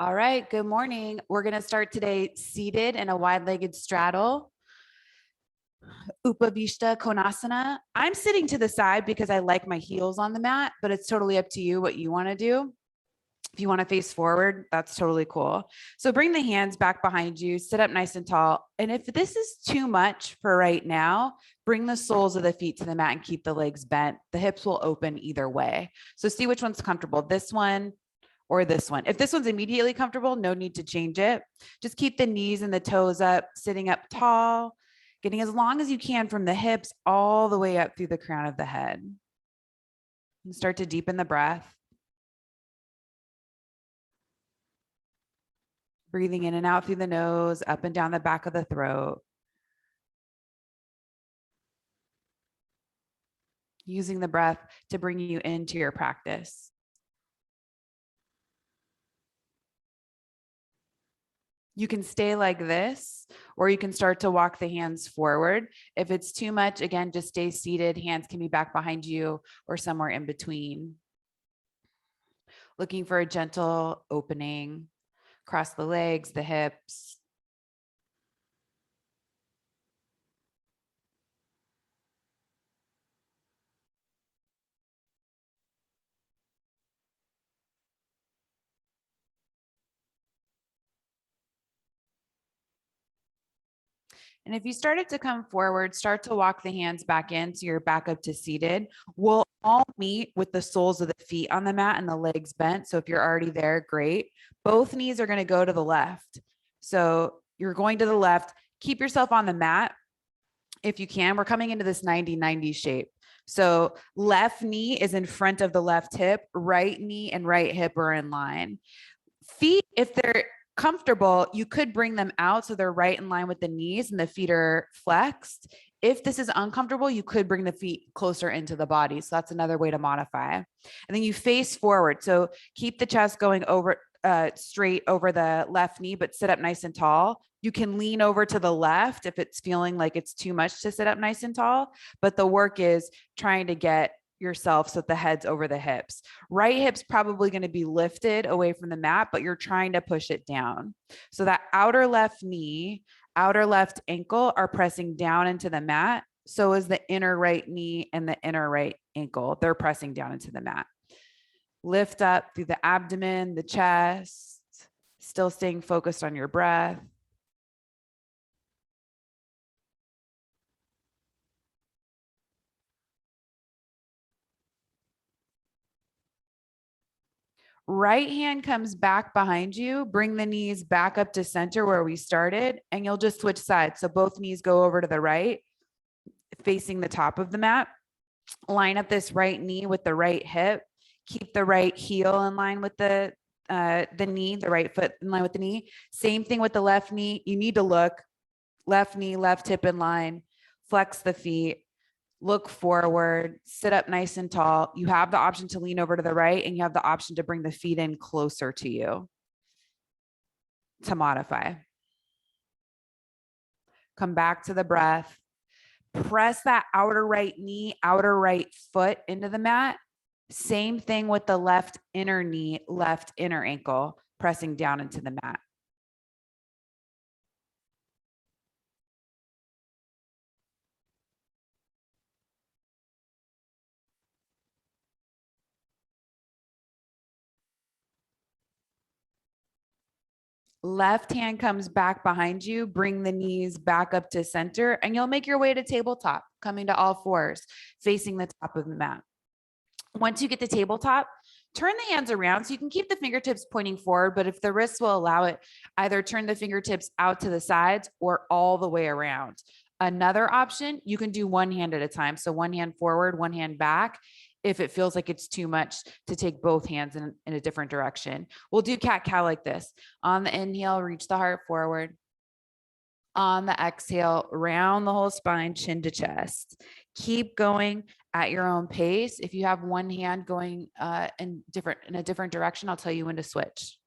All right, good morning. We're going to start today seated in a wide-legged straddle, Upavishta Konasana. I'm sitting to the side because I like my heels on the mat, but it's totally up to you what you want to do. If you want to face forward, that's totally cool. So bring the hands back behind you, sit up nice and tall. And if this is too much for right now, bring the soles of the feet to the mat and keep the legs bent. The hips will open either way. So see which one's comfortable, this one or this one. If this one's immediately comfortable, no need to change it. Just keep the knees and the toes up, sitting up tall, getting as long as you can from the hips all the way up through the crown of the head. And start to deepen the breath. Breathing in and out through the nose, up and down the back of the throat. Using the breath to bring you into your practice. You can stay like this, or you can start to walk the hands forward. If it's too much, again, just stay seated. Hands can be back behind you or somewhere in between. Looking for a gentle opening. Cross the legs, the hips. And if you started to come forward, start to walk the hands back in so you're back up to seated. We'll all meet with the soles of the feet on the mat and the legs bent. So if you're already there, great. Both knees are going to go to the left. So you're going to the left. Keep yourself on the mat if you can. We're coming into this 90-90 shape. So left knee is in front of the left hip, right knee and right hip are in line. Feet, if they're comfortable, you could bring them out so they're right in line with the knees and the feet are flexed. If this is uncomfortable, you could bring the feet closer into the body. So that's another way to modify. And then you face forward. So keep the chest going over straight over the left knee, but sit up nice and tall. You can lean over to the left if it's feeling like it's too much to sit up nice and tall. But the work is trying to get yourself so that the head's over the hips. Right hip's probably going to be lifted away from the mat, but you're trying to push it down. So that outer left knee, outer left ankle are pressing down into the mat. So is the inner right knee and the inner right ankle. They're pressing down into the mat. Lift up through the abdomen, the chest, still staying focused on your breath. Right hand comes back behind you. Bring the knees back up to center where we started, and you'll just switch sides. So both knees go over to the right, facing the top of the mat. Line up this right knee with the right hip. Keep the right heel in line with the knee, the right foot in line with the knee. Same thing with the left knee. You need to look left knee, left hip in line. Flex the feet. Look forward, sit up nice and tall. You have the option to lean over to the right, and you have the option to bring the feet in closer to you to modify. Come back to the breath. Press that outer right knee, outer right foot into the mat. Same thing with the left inner knee, left inner ankle, pressing down into the mat. Left hand comes back behind you, bring the knees back up to center, and you'll make your way to tabletop, coming to all fours, facing the top of the mat. Once you get to tabletop, turn the hands around so you can keep the fingertips pointing forward, but if the wrists will allow it, either turn the fingertips out to the sides or all the way around. Another option, you can do one hand at a time. So one hand forward, one hand back, if it feels like it's too much to take both hands in a different direction. We'll do cat-cow like this. On the inhale, reach the heart forward. On the exhale, round the whole spine, chin to chest. Keep going at your own pace. If you have one hand going in a different direction, I'll tell you when to switch.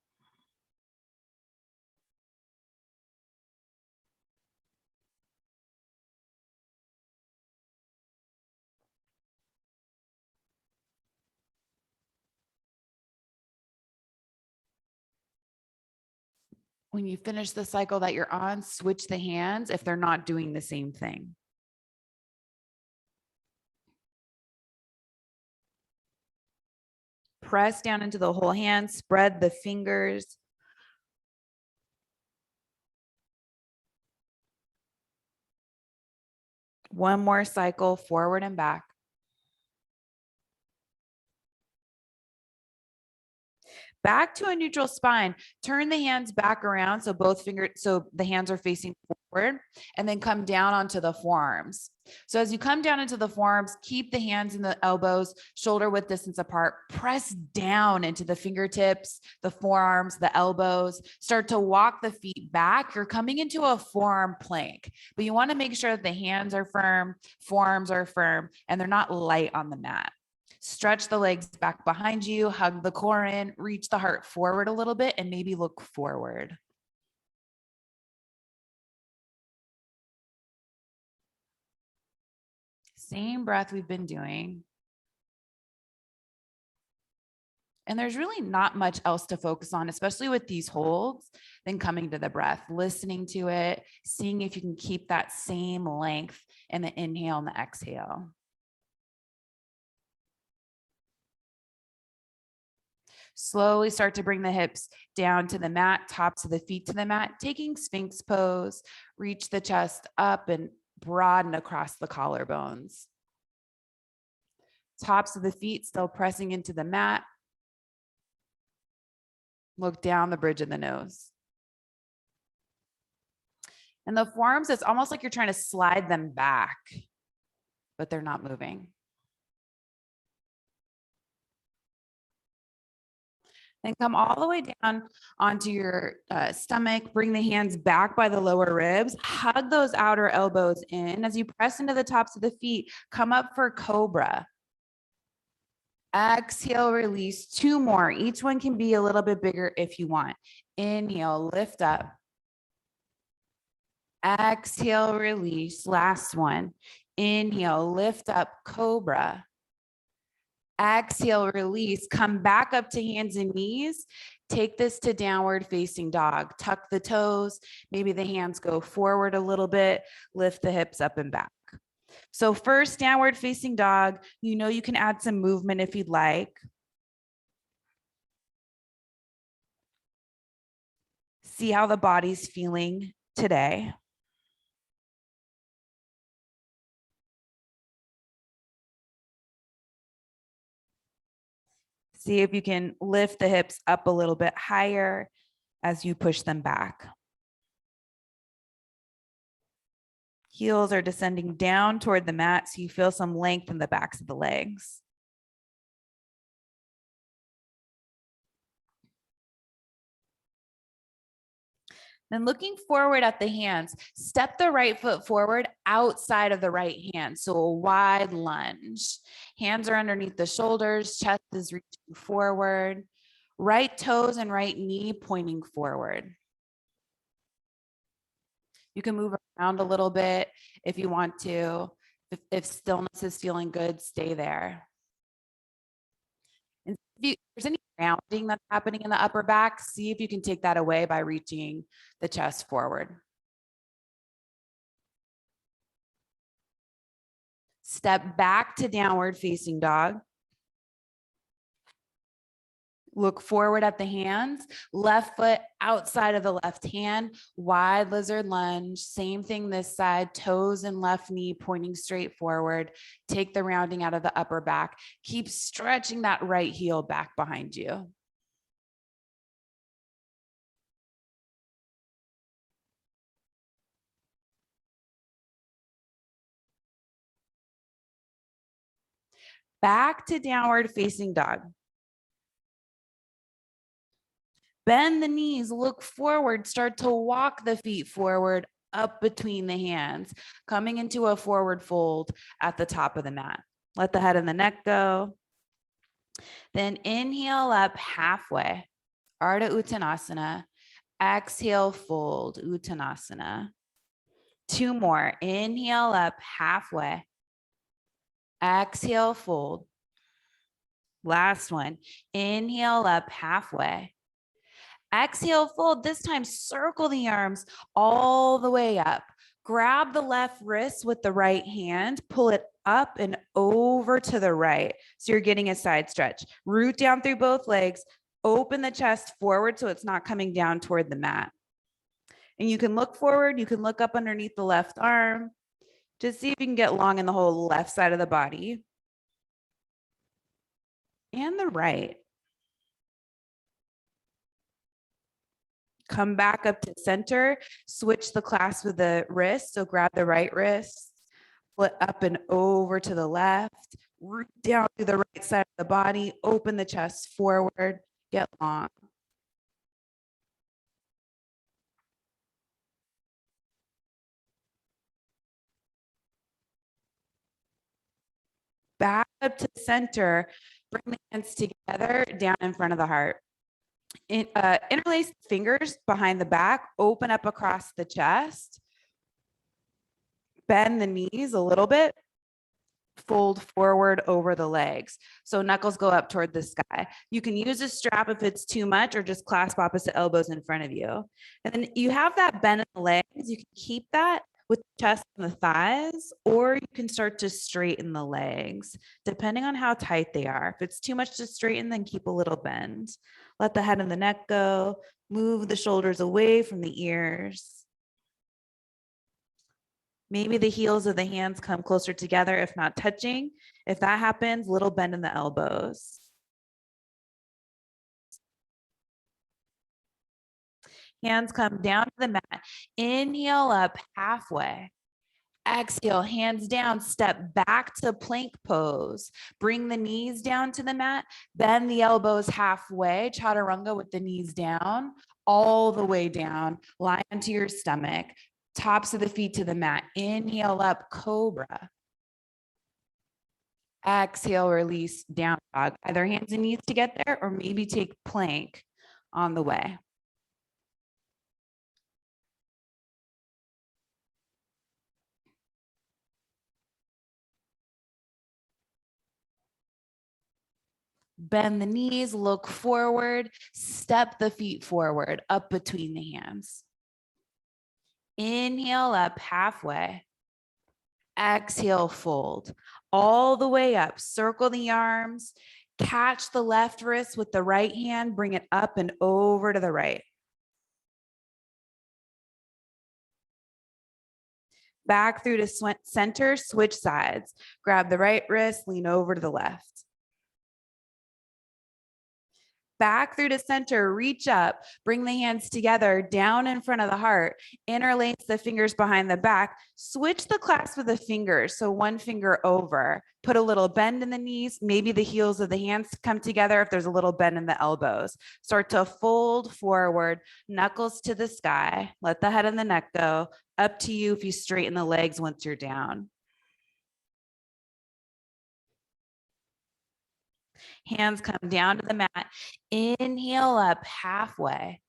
When you finish the cycle that you're on, switch the hands if they're not doing the same thing. Press down into the whole hand, spread the fingers. One more cycle, forward and back. Back to a neutral spine. Turn the hands back around so both fingers, so the hands are facing forward, and then come down onto the forearms. So as you come down into the forearms, keep the hands and the elbows shoulder width distance apart. Press down into the fingertips, the forearms, the elbows. Start to walk the feet back. You're coming into a forearm plank, but you want to make sure that the hands are firm, forearms are firm, and they're not light on the mat. Stretch the legs back behind you, hug the core in, reach the heart forward a little bit, and maybe look forward. Same breath we've been doing. And there's really not much else to focus on, especially with these holds, than coming to the breath, listening to it, seeing if you can keep that same length in the inhale and the exhale. Slowly start to bring the hips down to the mat, tops of the feet to the mat, taking Sphinx pose, reach the chest up and broaden across the collarbones. Tops of the feet still pressing into the mat. Look down the bridge of the nose. And the forearms, it's almost like you're trying to slide them back, but they're not moving. Then come all the way down onto your stomach. Bring the hands back by the lower ribs. Hug those outer elbows in. As you press into the tops of the feet, come up for cobra. Exhale, release. 2 more. Each one can be a little bit bigger if you want. Inhale, lift up. Exhale, release. Last one. Inhale, lift up, cobra. Exhale, release. Come back up to hands and knees. Take this to downward facing dog. Tuck the toes. Maybe the hands go forward a little bit. Lift the hips up and back. So first, downward facing dog. You know you can add some movement if you'd like. See how the body's feeling today. See if you can lift the hips up a little bit higher as you push them back. Heels are descending down toward the mat, so you feel some length in the backs of the legs. Then looking forward at the hands, step the right foot forward outside of the right hand. So a wide lunge. Hands are underneath the shoulders, chest is reaching forward. Right toes and right knee pointing forward. You can move around a little bit if you want to. If stillness is feeling good, stay there. And if there's any grounding that's happening in the upper back, see if you can take that away by reaching the chest forward. Step back to downward facing dog. Look forward at the hands, left foot outside of the left hand, wide lizard lunge. Same thing this side, toes and left knee pointing straight forward. Take the rounding out of the upper back. Keep stretching that right heel back behind you. Back to downward facing dog. Bend the knees, look forward, start to walk the feet forward up between the hands, coming into a forward fold at the top of the mat. Let the head and the neck go. Then inhale up halfway, Ardha Uttanasana. Exhale, fold, Uttanasana. 2 more. Inhale up halfway. Exhale, fold. Last one. Inhale up halfway. Exhale, fold. This time, circle the arms all the way up. Grab the left wrist with the right hand, pull it up and over to the right. So you're getting a side stretch. Root down through both legs, open the chest forward so it's not coming down toward the mat. And you can look forward, you can look up underneath the left arm. Just see if you can get long in the whole left side of the body and the right. Come back up to center, switch the clasp with the wrist. So grab the right wrist, pull it up and over to the left, root down through the right side of the body, open the chest forward, get long. Back up to center, bring the hands together down in front of the heart. Interlace fingers behind the back, open up across the chest, bend the knees a little bit, fold forward over the legs. So knuckles go up toward the sky. You can use a strap if it's too much or just clasp opposite elbows in front of you. And then you have that bend in the legs. You can keep that with the chest and the thighs, or you can start to straighten the legs, depending on how tight they are. If it's too much to straighten, then keep a little bend. Let the head and the neck go. Move the shoulders away from the ears. Maybe the heels of the hands come closer together, if not touching. If that happens, little bend in the elbows. Hands come down to the mat. Inhale up halfway. Exhale, hands down, step back to plank pose. Bring the knees down to the mat, bend the elbows halfway, chaturanga with the knees down, all the way down, lie onto your stomach, tops of the feet to the mat. Inhale up, cobra. Exhale, release, down dog. Either hands and knees to get there, or maybe take plank on the way. Bend the knees, look forward, step the feet forward, up between the hands. Inhale up halfway. Exhale, fold all the way up. Circle the arms. Catch the left wrist with the right hand. Bring it up and over to the right. Back through to center, switch sides. Grab the right wrist, lean over to the left. Back through to center, reach up, bring the hands together down in front of the heart, interlace the fingers behind the back, switch the clasp of the fingers. So one finger over, put a little bend in the knees, maybe the heels of the hands come together if there's a little bend in the elbows. Start to fold forward, knuckles to the sky, let the head and the neck go. Up to you if you straighten the legs once you're down. Hands come down to the mat. Inhale up halfway.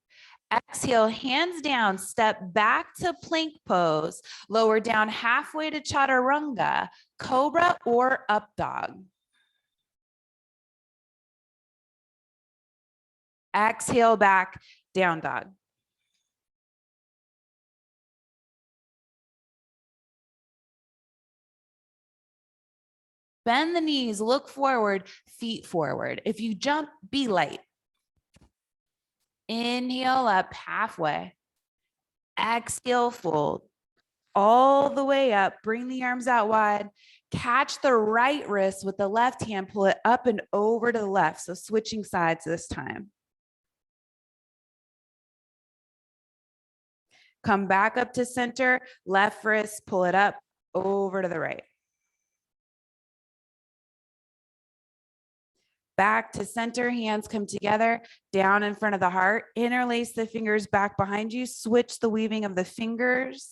Exhale, hands down, step back to plank pose. Lower down halfway to chaturanga, cobra or up dog. Exhale back, down dog. Bend the knees, look forward, feet forward. If you jump, be light. Inhale up halfway. Exhale, fold. All the way up, bring the arms out wide. Catch the right wrist with the left hand, pull it up and over to the left. So switching sides this time. Come back up to center, left wrist, pull it up, over to the right. Back to center, hands come together, down in front of the heart. Interlace the fingers back behind you, switch the weaving of the fingers.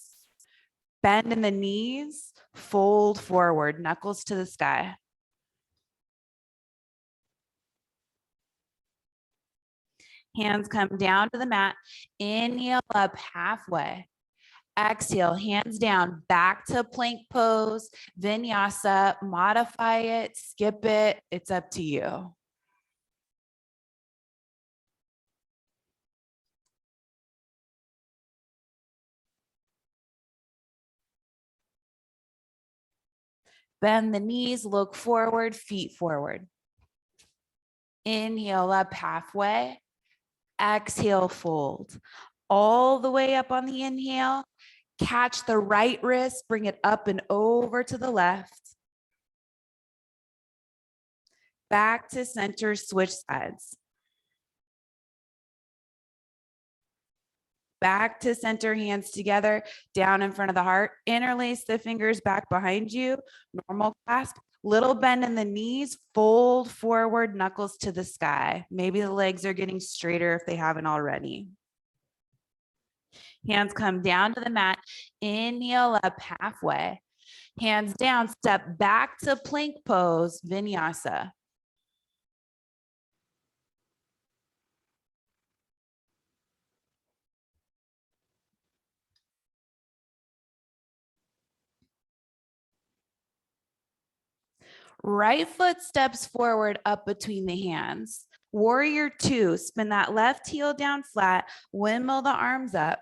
Bend in the knees, fold forward, knuckles to the sky. Hands come down to the mat. Inhale up halfway. Exhale, hands down, back to plank pose, vinyasa, modify it, skip it. It's up to you. Bend the knees, look forward, feet forward. Inhale up halfway. Exhale, fold. All the way up on the inhale. Catch the right wrist, bring it up and over to the left. Back to center, switch sides. Back to center, hands together, down in front of the heart. Interlace the fingers back behind you. Normal clasp. Little bend in the knees, fold forward, knuckles to the sky. Maybe the legs are getting straighter if they haven't already. Hands come down to the mat. Inhale up halfway. Hands down, step back to plank pose, Vinyasa. Right foot steps forward up between the hands. Warrior two, spin that left heel down flat, windmill the arms up.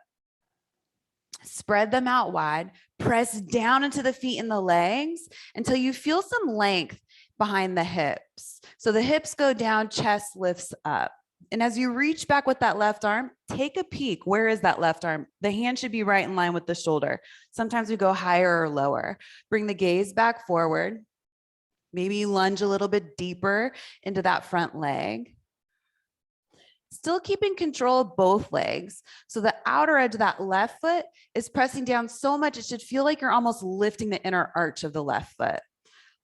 Spread them out wide, press down into the feet and the legs until you feel some length behind the hips. So the hips go down, chest lifts up. And as you reach back with that left arm, take a peek. Where is that left arm? The hand should be right in line with the shoulder. Sometimes we go higher or lower. Bring the gaze back forward. Maybe lunge a little bit deeper into that front leg. Still keeping control of both legs. So the outer edge of that left foot is pressing down so much, it should feel like you're almost lifting the inner arch of the left foot.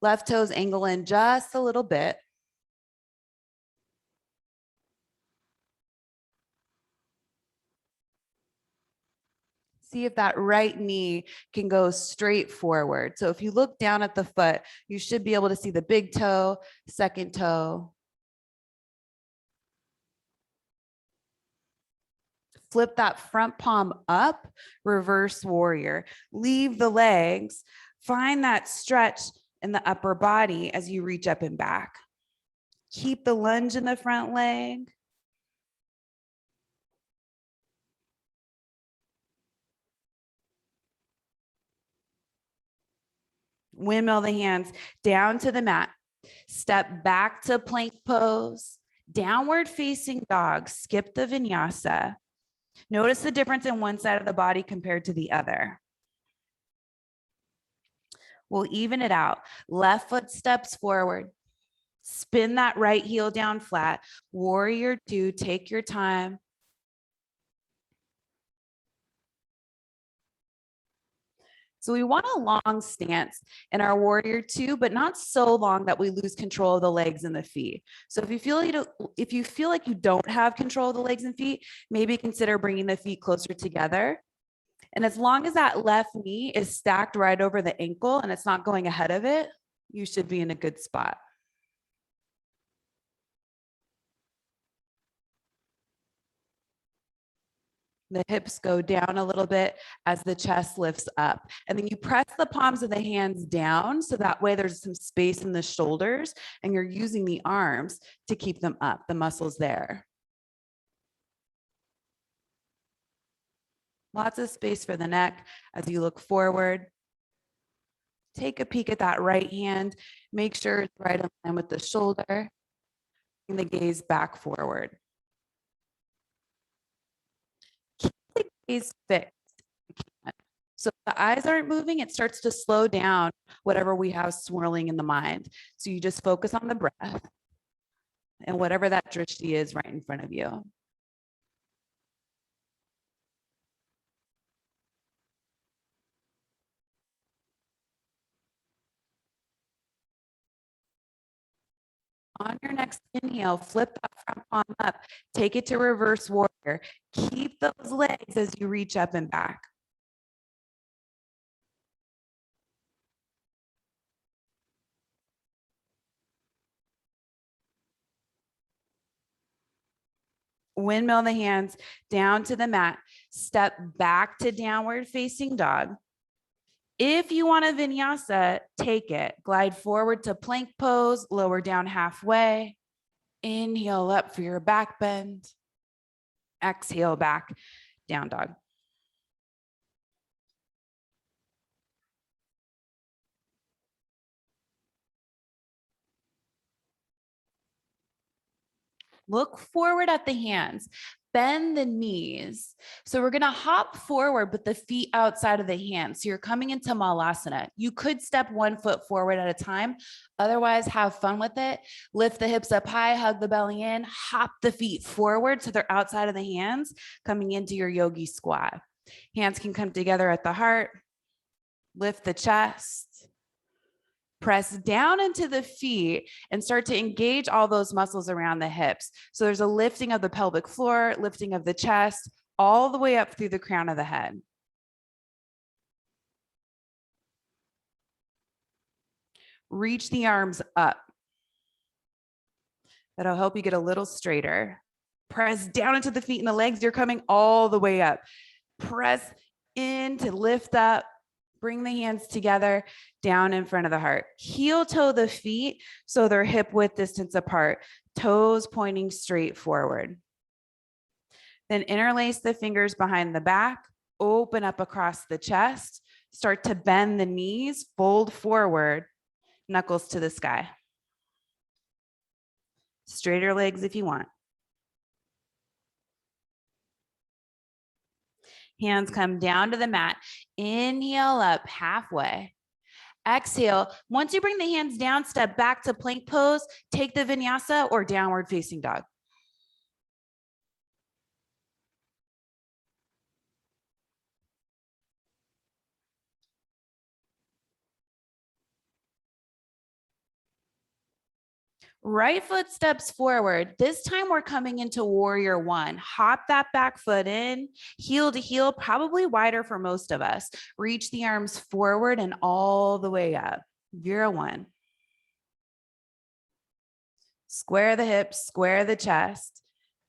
Left toes angle in just a little bit. See if that right knee can go straight forward. So if you look down at the foot, you should be able to see the big toe, second toe. Flip that front palm up, reverse warrior. Leave the legs. Find that stretch in the upper body as you reach up and back. Keep the lunge in the front leg. Windmill the hands down to the mat. Step back to plank pose. Downward facing dog. Skip the vinyasa. Notice the difference in one side of the body compared to the other. We'll even it out. Left foot steps forward. Spin that right heel down flat. Warrior two, take your time. So we want a long stance in our warrior two, but not so long that we lose control of the legs and the feet. So if you feel like you don't have control of the legs and feet, maybe consider bringing the feet closer together. And as long as that left knee is stacked right over the ankle and it's not going ahead of it, you should be in a good spot. The hips go down a little bit as the chest lifts up. And then you press the palms of the hands down so that way there's some space in the shoulders and you're using the arms to keep them up, the muscles there. Lots of space for the neck as you look forward. Take a peek at that right hand. Make sure it's right in line with the shoulder. Bring the gaze back forward. Keep the gaze fixed. So if the eyes aren't moving, it starts to slow down whatever we have swirling in the mind. So you just focus on the breath and whatever that drishti is right in front of you. On your next inhale, flip that front palm up, take it to reverse warrior. Keep those legs as you reach up and back. Windmill the hands down to the mat. Step back to downward facing dog. If you want a vinyasa, take it. Glide forward to plank pose, lower down halfway. Inhale up for your back bend. Exhale back, down dog. Look forward at the hands. Bend the knees. So we're going to hop forward, but the feet outside of the hands. So you're coming into Malasana. You could step 1 foot forward at a time. Otherwise, have fun with it. Lift the hips up high, hug the belly in, hop the feet forward so they're outside of the hands, coming into your yogi squat. Hands can come together at the heart. Lift the chest. Press down into the feet and start to engage all those muscles around the hips. So there's a lifting of the pelvic floor, lifting of the chest, all the way up through the crown of the head. Reach the arms up. That'll help you get a little straighter. Press down into the feet and the legs. You're coming all the way up. Press in to lift up. Bring the hands together down in front of the heart. Heel toe the feet so they're hip width distance apart. Toes pointing straight forward. Then interlace the fingers behind the back. Open up across the chest. Start to bend the knees. Fold forward. Knuckles to the sky. Straighter legs if you want. Hands come down to the mat. Inhale up halfway. Exhale. Once you bring the hands down, step back to plank pose. Take the vinyasa or downward facing dog. Right foot steps forward. This time we're coming into warrior one. Hop that back foot in, heel to heel, probably wider for most of us. Reach the arms forward and all the way up. Vira one. Square the hips, square the chest.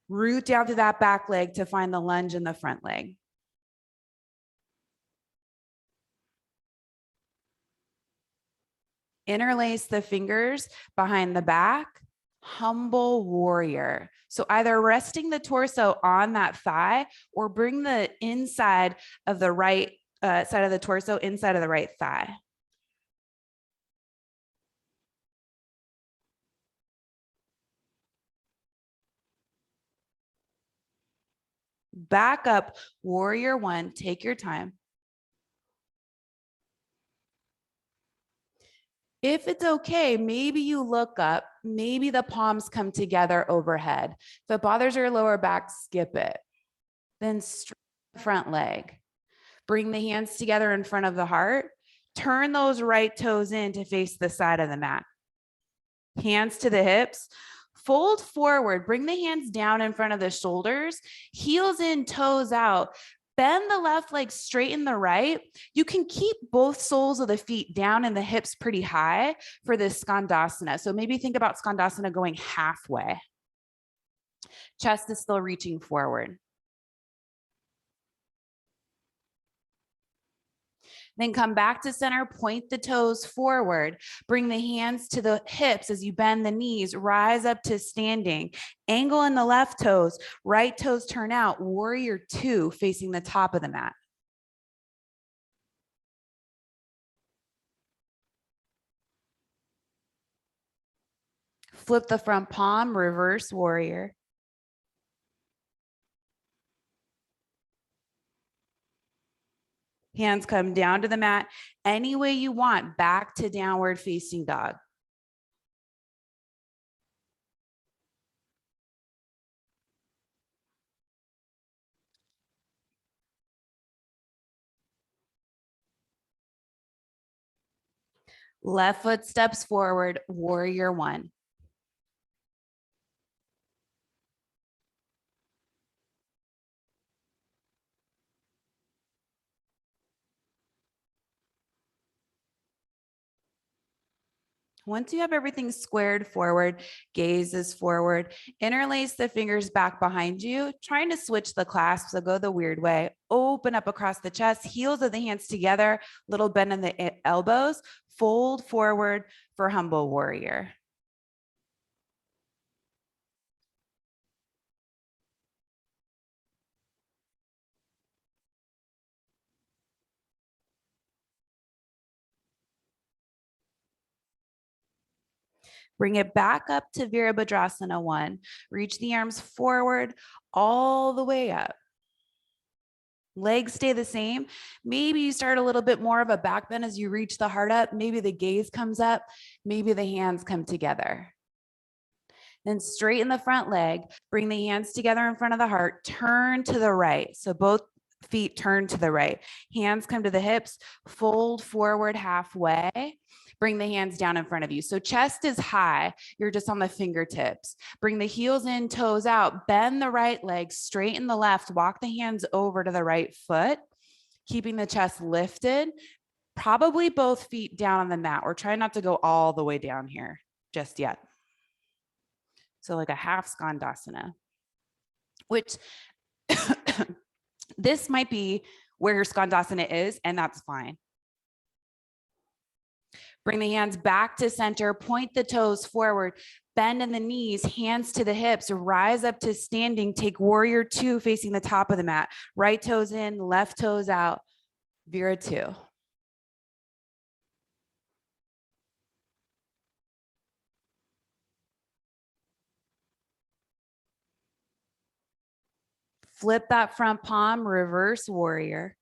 Root down through that back leg to find the lunge in the front leg. Interlace the fingers behind the back. Humble warrior. So either resting the torso on that thigh or bring the inside of the right side of the torso inside of the right thigh. Back up, warrior one. Take your time. If it's okay, maybe you look up, maybe the palms come together overhead. If it bothers your lower back, skip it. Then straight front leg. Bring the hands together in front of the heart. Turn those right toes in to face the side of the mat. Hands to the hips. Fold forward. Bring the hands down in front of the shoulders. Heels in, toes out. Bend the left leg, straighten the right. You can keep both soles of the feet down and the hips pretty high for this Skandasana. So maybe think about Skandasana going halfway. Chest is still reaching forward. Then come back to center, point the toes forward. Bring the hands to the hips as you bend the knees, rise up to standing. Angle in the left toes, right toes turn out. Warrior two facing the top of the mat. Flip the front palm, reverse warrior. Hands come down to the mat any way you want, back to downward facing dog. Left foot steps forward, warrior one. Once you have everything squared forward, gaze is forward, interlace the fingers back behind you, trying to switch the clasp, so go the weird way. Open up across the chest, heels of the hands together, little bend in the elbows, fold forward for humble warrior. Bring it back up to Virabhadrasana 1. Reach the arms forward all the way up. Legs stay the same. Maybe you start a little bit more of a back bend as you reach the heart up. Maybe the gaze comes up. Maybe the hands come together. Then straighten the front leg. Bring the hands together in front of the heart. Turn to the right. So both feet turn to the right. Hands come to the hips. Fold forward halfway. Bring the hands down in front of you. So chest is high. You're just on the fingertips. Bring the heels in, toes out. Bend the right leg, straighten the left. Walk the hands over to the right foot, keeping the chest lifted. Probably both feet down on the mat. We're trying not to go all the way down here just yet. So like a half skandasana, which this might be where your skandasana is, and that's fine. Bring the hands back to center, point the toes forward, bend in the knees, hands to the hips, rise up to standing, take warrior 2 facing the top of the mat, right toes in, left toes out, Vira 2. Flip that front palm, reverse warrior.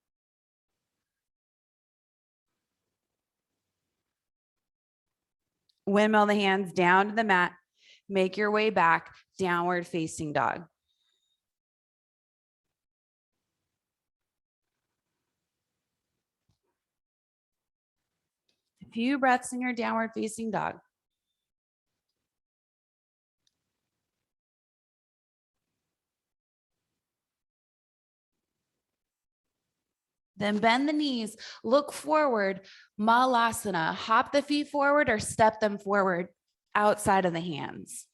Windmill the hands down to the mat. Make your way back, downward facing dog. A few breaths in your downward facing dog. Then bend the knees, look forward, malasana. Hop the feet forward or step them forward outside of the hands.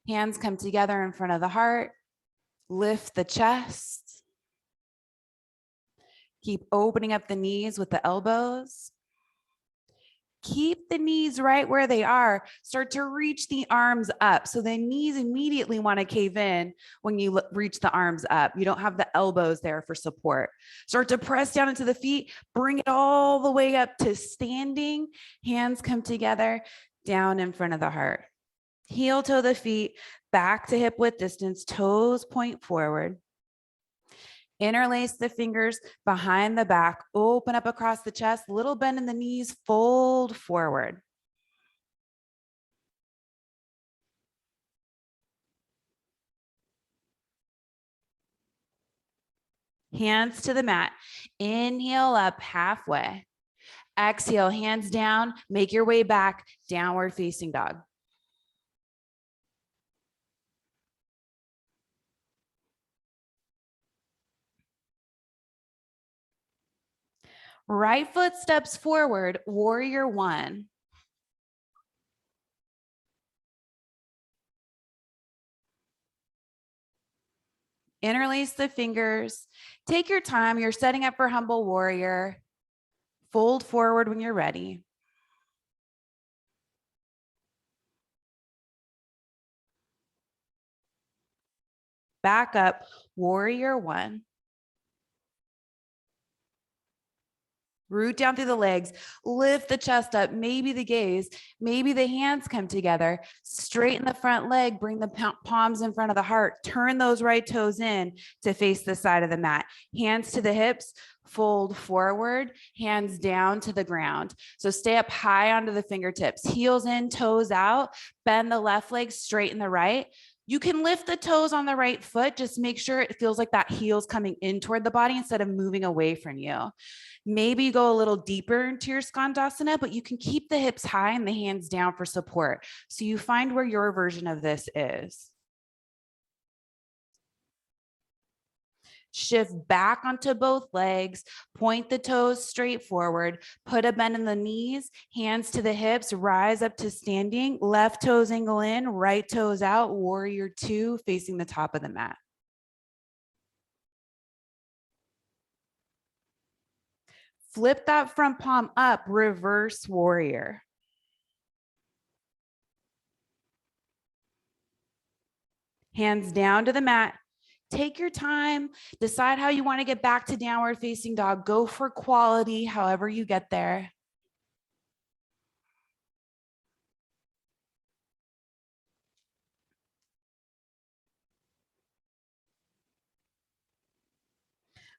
Hands come together in front of the heart. Lift the chest. Keep opening up the knees with the elbows. Keep the knees right where they are. Start to reach the arms up. So the knees immediately want to cave in when you reach the arms up. You don't have the elbows there for support. Start to press down into the feet. Bring it all the way up to standing. Hands come together down in front of the heart. Heel toe the feet, back to hip width distance, toes point forward. Interlace the fingers behind the back, open up across the chest, little bend in the knees, fold forward. Hands to the mat. Inhale up halfway. Exhale, hands down, make your way back, downward facing dog. Right foot steps forward, warrior 1. Interlace the fingers. Take your time. You're setting up for humble warrior. Fold forward when you're ready. Back up, warrior 1. Root down through the legs, lift the chest up, maybe the gaze, maybe the hands come together, straighten the front leg, bring the palms in front of the heart, turn those right toes in to face the side of the mat. Hands to the hips, fold forward, hands down to the ground. So stay up high onto the fingertips, heels in, toes out, bend the left leg, straighten the right. You can lift the toes on the right foot, just make sure it feels like that heel's coming in toward the body instead of moving away from you. Maybe go a little deeper into your skandasana, but you can keep the hips high and the hands down for support. So you find where your version of this is. Shift back onto both legs, point the toes straight forward, put a bend in the knees, hands to the hips, rise up to standing, left toes angle in, right toes out, warrior 2 facing the top of the mat. Flip that front palm up, reverse warrior. Hands down to the mat. Take your time, decide how you want to get back to downward facing dog. Go for quality, however you get there.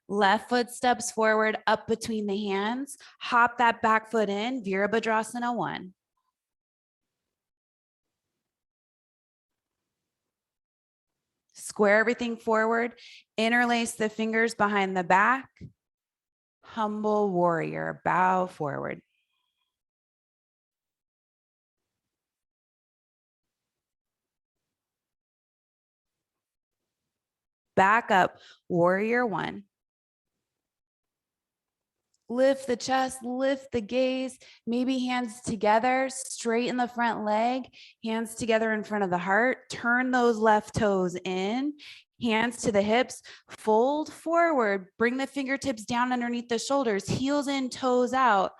Left foot steps forward, up between the hands. Hop that back foot in, Virabhadrasana 1. Square everything forward, interlace the fingers behind the back. Humble warrior, bow forward. Back up, warrior 1. Lift the chest, lift the gaze, maybe hands together, straighten the front leg, hands together in front of the heart, turn those left toes in, hands to the hips, fold forward, bring the fingertips down underneath the shoulders, heels in, toes out,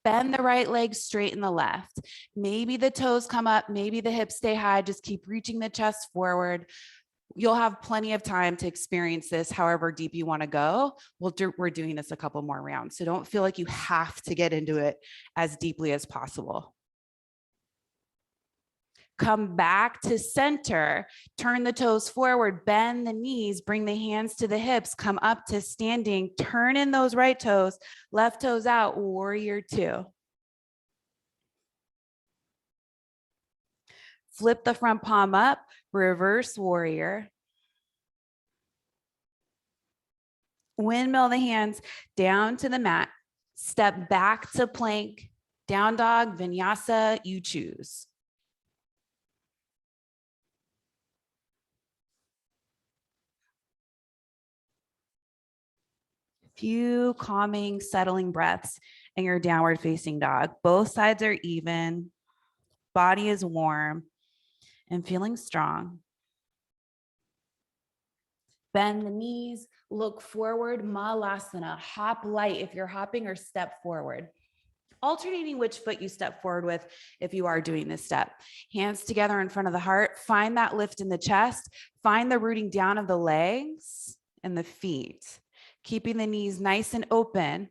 bend the right leg, straighten the left. Maybe the toes come up, maybe the hips stay high, just keep reaching the chest forward. You'll have plenty of time to experience this however deep you want to go. We're doing this a couple more rounds. So don't feel like you have to get into it as deeply as possible. Come back to center, turn the toes forward, bend the knees, bring the hands to the hips, come up to standing, turn in those right toes, left toes out, warrior 2. Flip the front palm up, reverse warrior. Windmill the hands down to the mat, step back to plank, down dog, vinyasa, you choose. Few calming, settling breaths in your downward facing dog. Both sides are even, body is warm and feeling strong. Bend the knees, look forward, malasana, hop light if you're hopping, or step forward. Alternating which foot you step forward with if you are doing this step. Hands together in front of the heart, find that lift in the chest, find the rooting down of the legs and the feet, keeping the knees nice and open.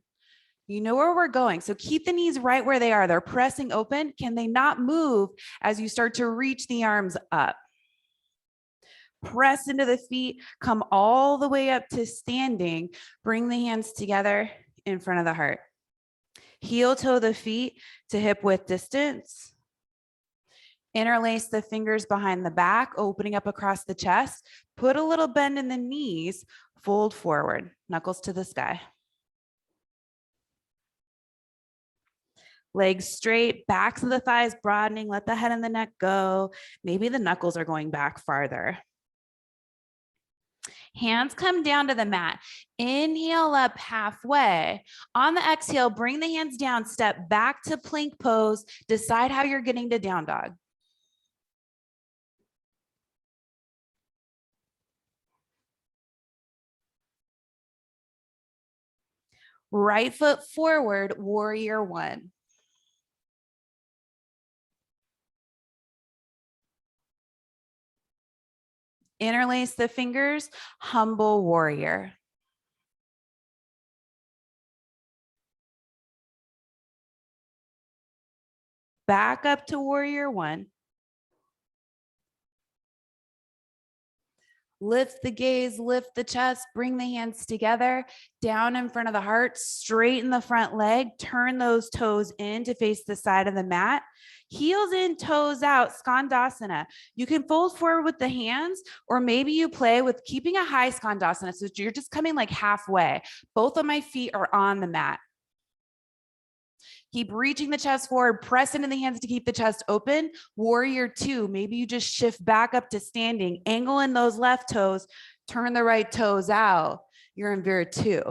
You know where we're going, so keep the knees right where they are. They're pressing open. Can they not move as you start to reach the arms up? Press into the feet, come all the way up to standing. Bring the hands together in front of the heart. Heel toe the feet to hip width distance. Interlace the fingers behind the back, opening up across the chest. Put a little bend in the knees, fold forward, knuckles to the sky. Legs straight, backs of the thighs broadening, let the head and the neck go. Maybe the knuckles are going back farther. Hands come down to the mat. Inhale up halfway. On the exhale, bring the hands down, step back to plank pose. Decide how you're getting to down dog. Right foot forward, warrior 1. Interlace the fingers, humble warrior. Back up to warrior 1. Lift the gaze, lift the chest, bring the hands together, down in front of the heart, straighten the front leg, turn those toes in to face the side of the mat. Heels in, toes out, Skandasana. You can fold forward with the hands, or maybe you play with keeping a high Skandasana. So you're just coming like halfway. Both of my feet are on the mat. Keep reaching the chest forward, press into the hands to keep the chest open. Warrior 2, maybe you just shift back up to standing, angle in those left toes, turn the right toes out. You're in Vira 2.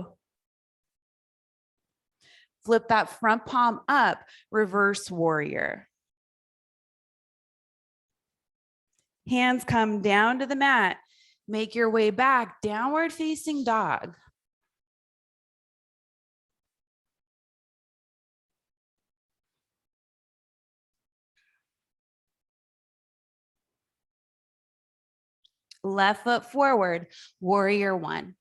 Flip that front palm up, reverse warrior. Hands come down to the mat. Make your way back, downward facing dog. Left foot forward, warrior 1.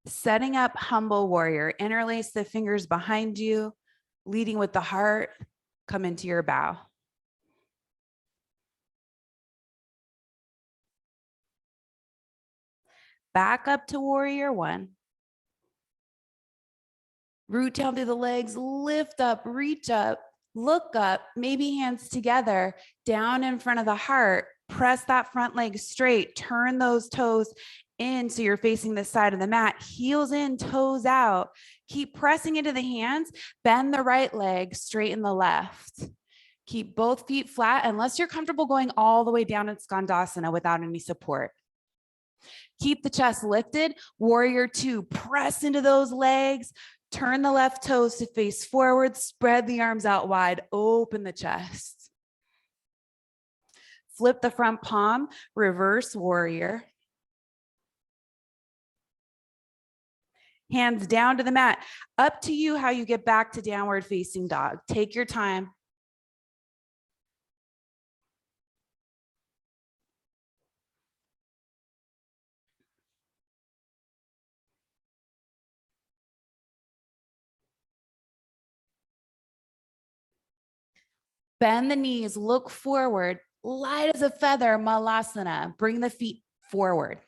Setting up humble warrior, interlace the fingers behind you, leading with the heart, come into your bow. Back up to warrior one. Root down through the legs, lift up, reach up, look up, maybe hands together, down in front of the heart. Press that front leg straight, turn those toes in so you're facing the side of the mat, heels in, toes out. Keep pressing into the hands, bend the right leg, straighten the left. Keep both feet flat unless you're comfortable going all the way down in Skandasana without any support. Keep the chest lifted. Warrior two, press into those legs. Turn the left toes to face forward. Spread the arms out wide. Open the chest. Flip the front palm. Reverse warrior. Hands down to the mat. Up to you how you get back to downward facing dog. Take your time. Bend the knees, look forward, light as a feather, malasana. Bring the feet forward,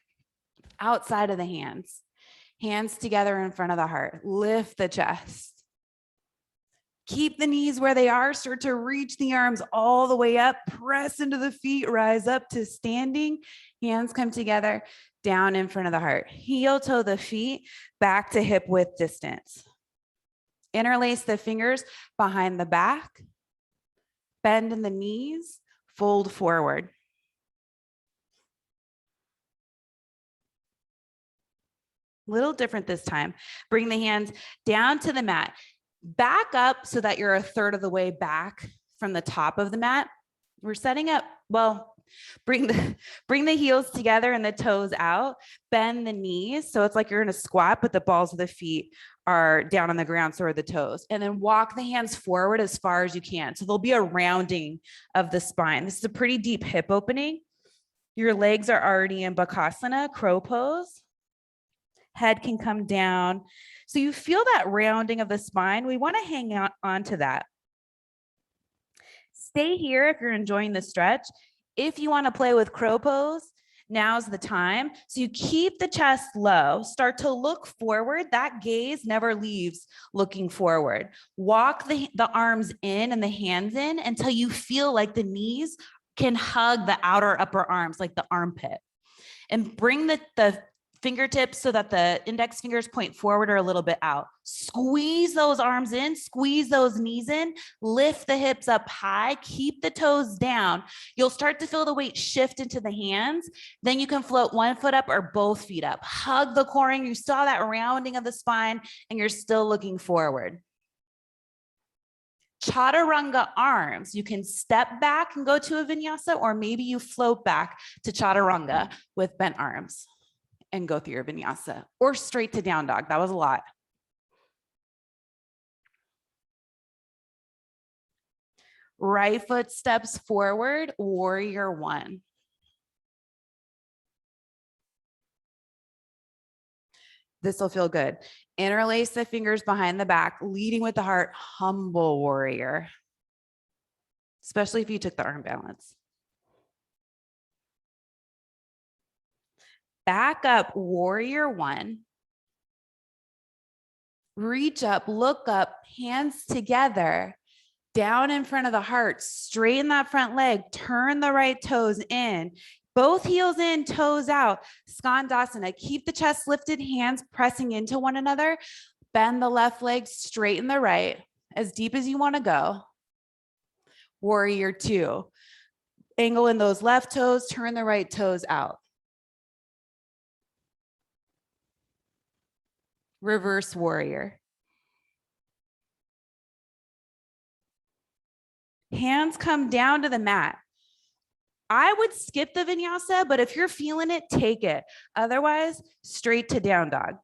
outside of the hands. Hands together in front of the heart. Lift the chest. Keep the knees where they are. Start to reach the arms all the way up. Press into the feet. Rise up to standing. Hands come together down in front of the heart. Heel toe the feet back to hip width distance. Interlace the fingers behind the back. Bend in the knees. Fold forward. Little different this time. Bring the hands down to the mat. Back up so that you're a third of the way back from the top of the mat. We're setting up, well, bring the heels together and the toes out. Bend the knees. So it's like you're in a squat, but the balls of the feet are down on the ground, so are the toes. And then walk the hands forward as far as you can. So there'll be a rounding of the spine. This is a pretty deep hip opening. Your legs are already in Bakasana, crow pose. Head can come down. So you feel that rounding of the spine. We want to hang on to that. Stay here if you're enjoying the stretch. If you want to play with crow pose, now's the time. So you keep the chest low, start to look forward. That gaze never leaves looking forward. Walk the arms in and the hands in until you feel like the knees can hug the outer upper arms, like the armpit. And bring the fingertips so that the index fingers point forward or a little bit out. Squeeze those arms in, squeeze those knees in, lift the hips up high, keep the toes down. You'll start to feel the weight shift into the hands. Then you can float one foot up or both feet up. Hug the coring. You saw that rounding of the spine and you're still looking forward. Chaturanga arms. You can step back and go to a vinyasa, or maybe you float back to chaturanga with bent arms and go through your vinyasa, or straight to down dog. That was a lot. Right foot steps forward, warrior one. This will feel good. Interlace the fingers behind the back, leading with the heart, humble warrior. Especially if you took the arm balance. Back up, warrior one. Reach up, look up, hands together, down in front of the heart. Straighten that front leg, turn the right toes in. Both heels in, toes out. Skandasana. Keep the chest lifted, hands pressing into one another. Bend the left leg, straighten the right, as deep as you want to go. Warrior two. Angle in those left toes, turn the right toes out. Reverse warrior. Hands come down to the mat. I would skip the vinyasa, but if you're feeling it, take it. Otherwise, straight to down dog.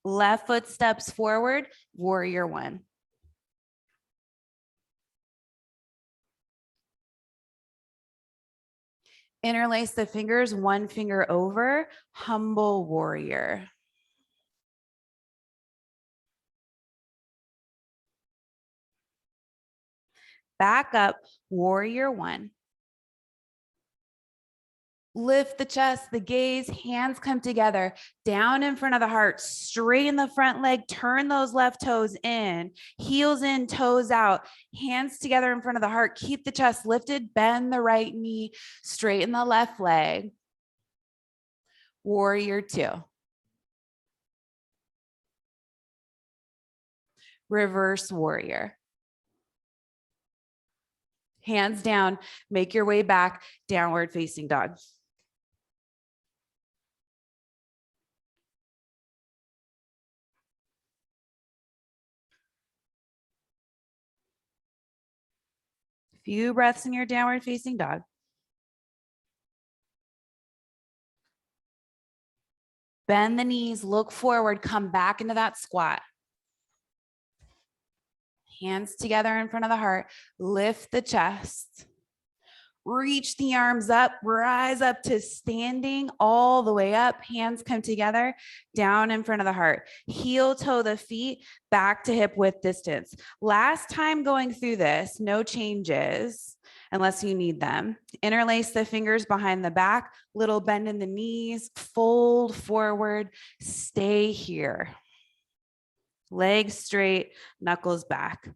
Left foot steps forward, warrior one. Interlace the fingers, one finger over, humble warrior. Back up, warrior one. Lift the chest, the gaze, hands come together, down in front of the heart, straighten the front leg, turn those left toes in, heels in, toes out, hands together in front of the heart, keep the chest lifted, bend the right knee, straighten the left leg. Warrior two. Reverse warrior. Hands down, make your way back, downward facing dog. Few breaths in your downward facing dog. Bend the knees, look forward, come back into that squat. Hands together in front of the heart, lift the chest. Reach the arms up, rise up to standing all the way up. Hands come together, down in front of the heart. Heel toe the feet, back to hip width distance. Last time going through this, no changes unless you need them. Interlace the fingers behind the back, little bend in the knees, fold forward, stay here. Legs straight, knuckles back.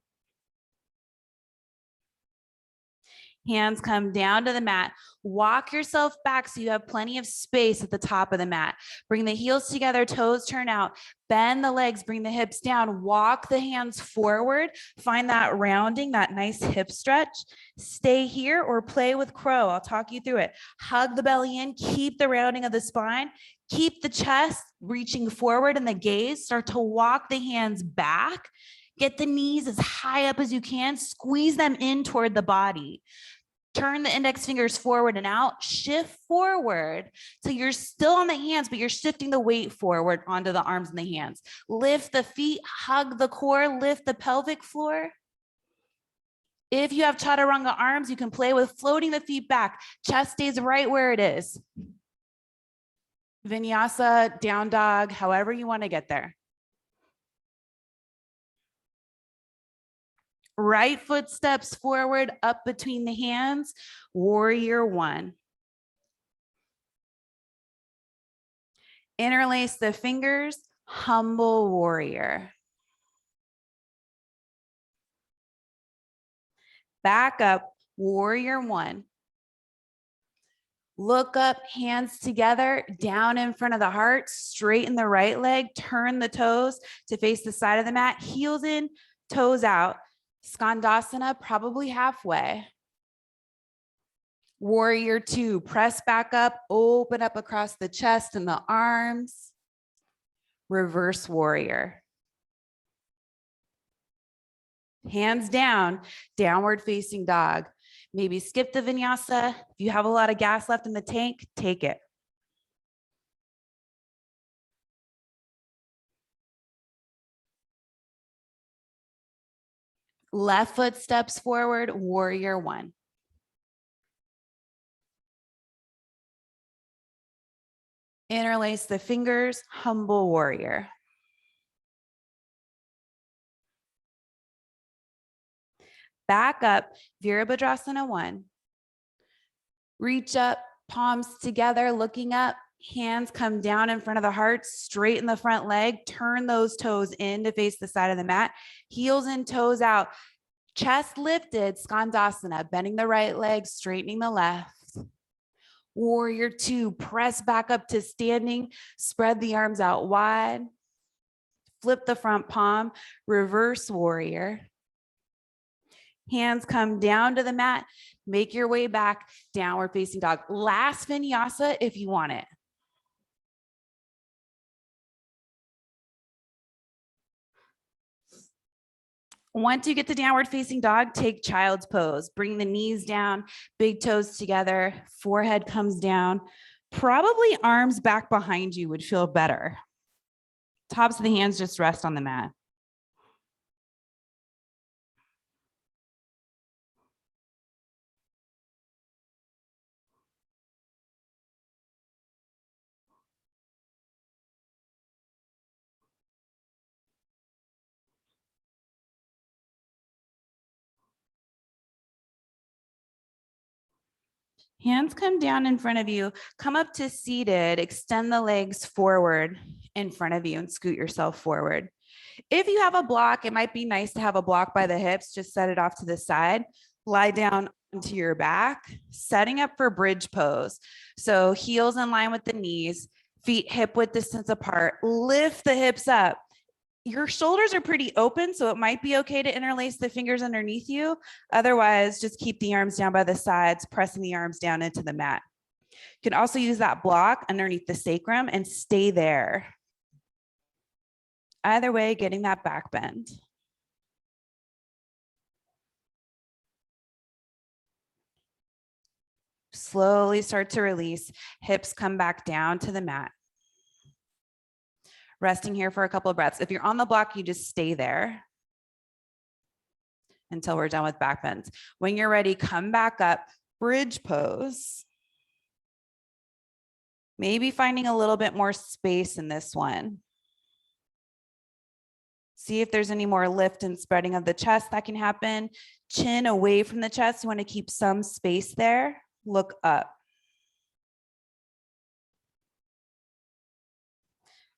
Hands come down to the mat. Walk yourself back so you have plenty of space at the top of the mat. Bring the heels together, toes turn out. Bend the legs, bring the hips down. Walk the hands forward. Find that rounding, that nice hip stretch. Stay here or play with crow. I'll talk you through it. Hug the belly in, keep the rounding of the spine. Keep the chest reaching forward and the gaze. Start to walk the hands back. Get the knees as high up as you can. Squeeze them in toward the body. Turn the index fingers forward and out. Shift forward till you're still on the hands, but you're shifting the weight forward onto the arms and the hands. Lift the feet, hug the core, lift the pelvic floor. If you have chaturanga arms, you can play with floating the feet back. Chest stays right where it is. Vinyasa, down dog, however you want to get there. Right foot steps forward, up between the hands, warrior one. Interlace the fingers, humble warrior. Back up, warrior one. Look up, hands together, down in front of the heart, straighten the right leg, turn the toes to face the side of the mat, heels in, toes out. Skandasana, probably halfway. Warrior two, press back up, open up across the chest and the arms. Reverse warrior. Hands down, downward facing dog. Maybe skip the vinyasa. If you have a lot of gas left in the tank, take it. Left foot steps forward, warrior one. Interlace the fingers, humble warrior. Back up, Virabhadrasana one. Reach up, palms together, looking up, hands come down in front of the heart, straighten the front leg, turn those toes in to face the side of the mat, heels and toes out, chest lifted, Skandasana, bending the right leg, straightening the left. Warrior two, press back up to standing, spread the arms out wide, flip the front palm, reverse warrior. Hands come down to the mat, make your way back, downward facing dog. Last vinyasa if you want it. Once you get to downward facing dog, take child's pose. Bring the knees down, big toes together, forehead comes down. Probably arms back behind you would feel better. Tops of the hands just rest on the mat. Hands come down in front of you, come up to seated, extend the legs forward in front of you and scoot yourself forward. If you have a block, it might be nice to have a block by the hips, just set it off to the side, lie down onto your back, setting up for bridge pose. So heels in line with the knees, feet hip width distance apart, lift the hips up. Your shoulders are pretty open, so it might be okay to interlace the fingers underneath you. Otherwise, just keep the arms down by the sides, pressing the arms down into the mat. You can also use that block underneath the sacrum and stay there. Either way, getting that back bend. Slowly start to release. Hips come back down to the mat. Resting here for a couple of breaths. If you're on the block, you just stay there until we're done with back bends. When you're ready, come back up, bridge pose. Maybe finding a little bit more space in this one. See if there's any more lift and spreading of the chest that can happen. Chin away from the chest. You want to keep some space there. Look up.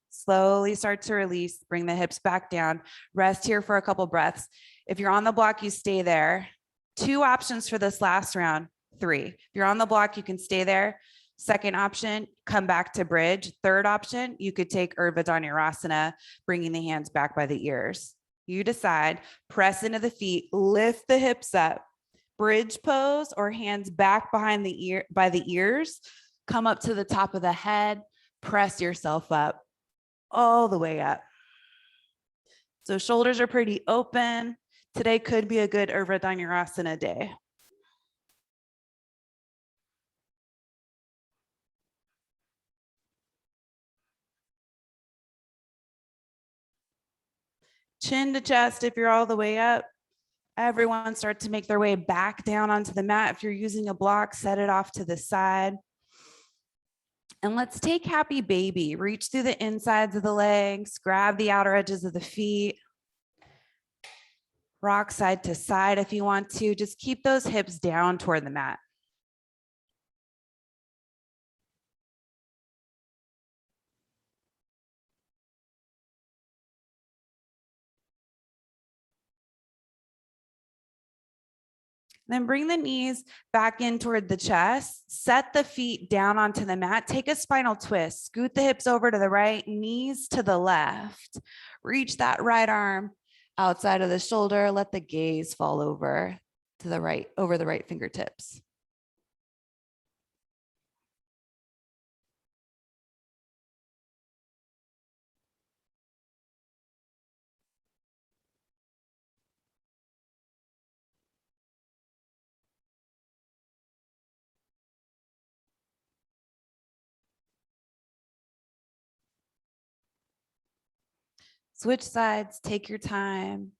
Slowly start to release. Bring the hips back down. Rest here for a couple breaths. If you're on the block, you stay there. 2 options for this last round. 3. If you're on the block, you can stay there. Second option, come back to bridge. Third option, you could take Urdhva Dhanurasana, bringing the hands back by the ears. You decide, press into the feet, lift the hips up, bridge pose or hands back behind the ear by the ears, come up to the top of the head, press yourself up all the way up. So shoulders are pretty open. Today could be a good Urdhva Dhanurasana day. Chin to chest if you're all the way up. Everyone start to make their way back down onto the mat. If you're using a block, set it off to the side. And let's take happy baby. Reach through the insides of the legs, grab the outer edges of the feet. Rock side to side if you want to. Just keep those hips down toward the mat. Then bring the knees back in toward the chest. Set the feet down onto the mat. Take a spinal twist. Scoot the hips over to the right, knees to the left. Reach that right arm outside of the shoulder. Let the gaze fall over to the right, over the right fingertips. Switch sides, take your time.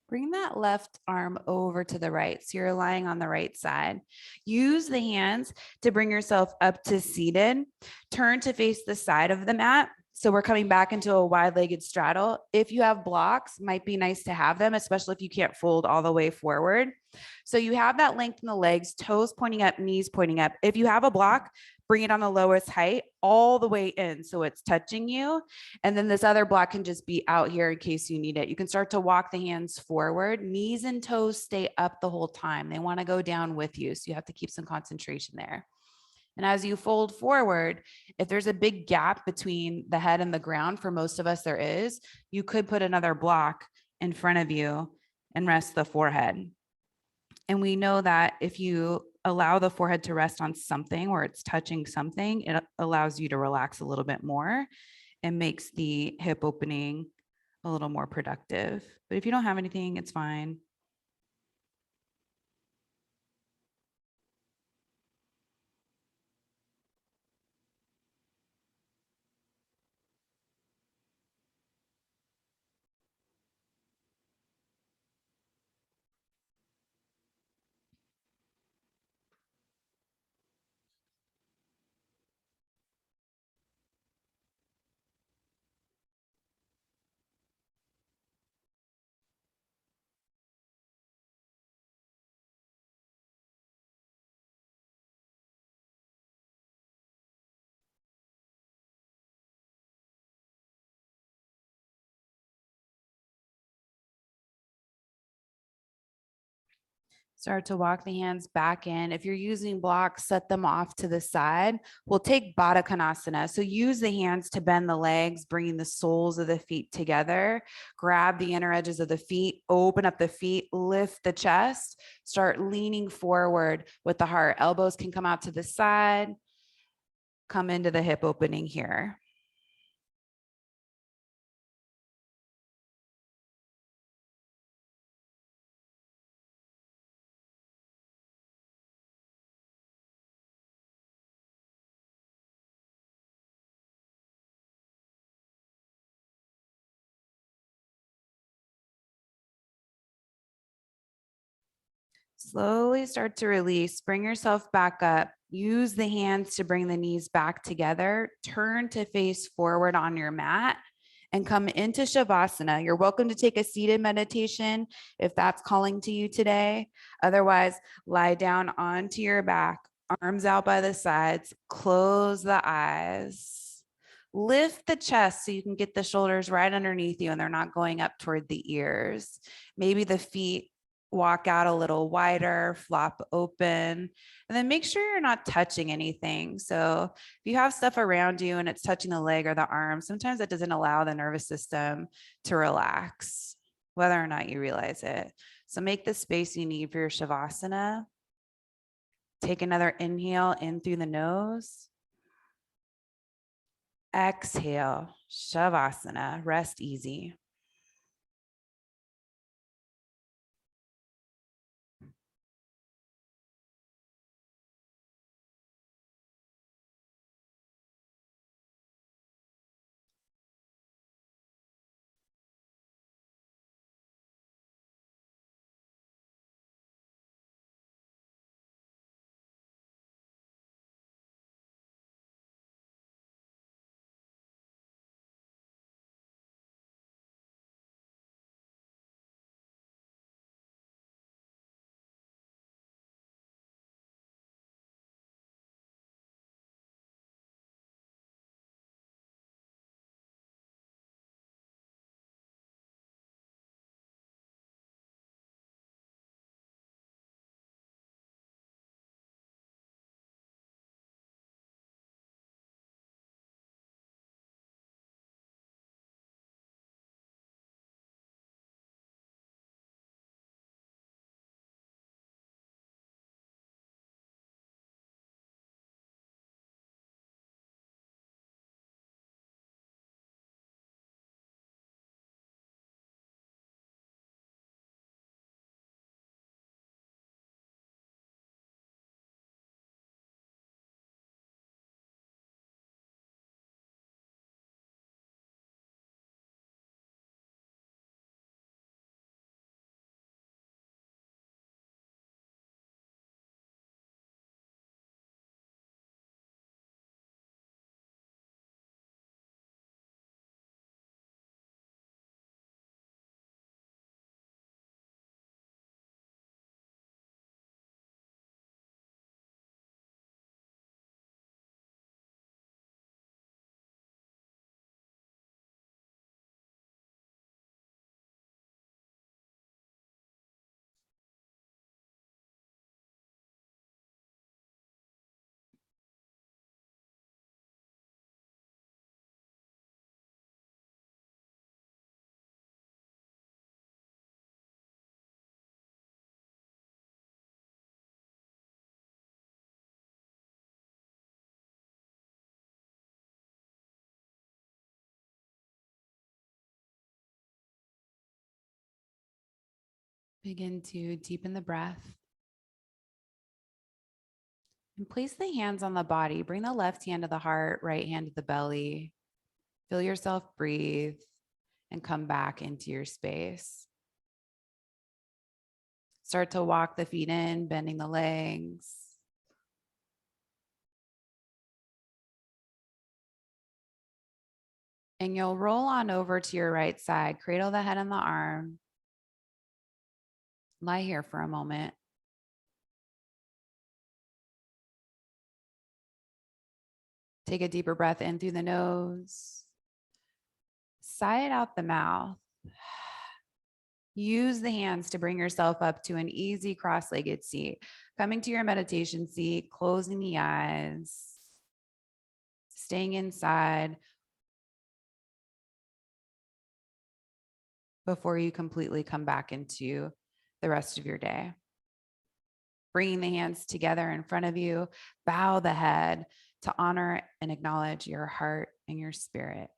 Bring that left arm over to the right. So you're lying on the right side. Use the hands to bring yourself up to seated. Turn to face the side of the mat. So we're coming back into a wide-legged straddle. If you have blocks, might be nice to have them, especially if you can't fold all the way forward. So you have that length in the legs, toes pointing up, knees pointing up. If you have a block, bring it on the lowest height all the way in so it's touching you. And then this other block can just be out here in case you need it. You can start to walk the hands forward. Knees and toes stay up the whole time. They want to go down with you. So you have to keep some concentration there. And as you fold forward, if there's a big gap between the head and the ground, for most of us there is, you could put another block in front of you and rest the forehead. And we know that if you allow the forehead to rest on something where it's touching something, it allows you to relax a little bit more. and makes the hip opening a little more productive. But if you don't have anything, it's fine. Start to walk the hands back in. If you're using blocks, set them off to the side. We'll take Baddha Konasana. So use the hands to bend the legs, bringing the soles of the feet together. Grab the inner edges of the feet, open up the feet, lift the chest, start leaning forward with the heart. Elbows can come out to the side, come into the hip opening here. Slowly start to release. Bring yourself back up. Use the hands to bring the knees back together. Turn to face forward on your mat and come into Shavasana. You're welcome to take a seated meditation if that's calling to you today. Otherwise, lie down onto your back, arms out by the sides, close the eyes. Lift the chest so you can get the shoulders right underneath you and they're not going up toward the ears. Maybe the feet walk out a little wider, flop open, and then make sure you're not touching anything. So if you have stuff around you and it's touching the leg or the arm, sometimes that doesn't allow the nervous system to relax, whether or not you realize it. So make the space you need for your Shavasana. Take another inhale in through the nose. Exhale, Shavasana, rest easy. Begin to deepen the breath. And place the hands on the body. Bring the left hand to the heart, right hand to the belly. Feel yourself breathe and come back into your space. Start to walk the feet in, bending the legs. And you'll roll on over to your right side, cradle the head on the arm. Lie here for a moment. Take a deeper breath in through the nose. Sigh it out the mouth. Use the hands to bring yourself up to an easy cross-legged seat. Coming to your meditation seat, closing the eyes, staying inside before you completely come back into the rest of your day. Bringing the hands together in front of you, bow the head to honor and acknowledge your heart and your spirit,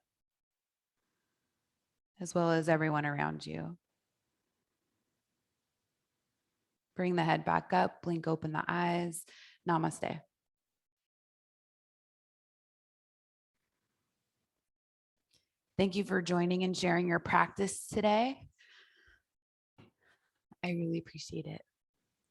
as well as everyone around you. Bring the head back up, blink open the eyes. Namaste. Thank you for joining and sharing your practice today. I really appreciate it.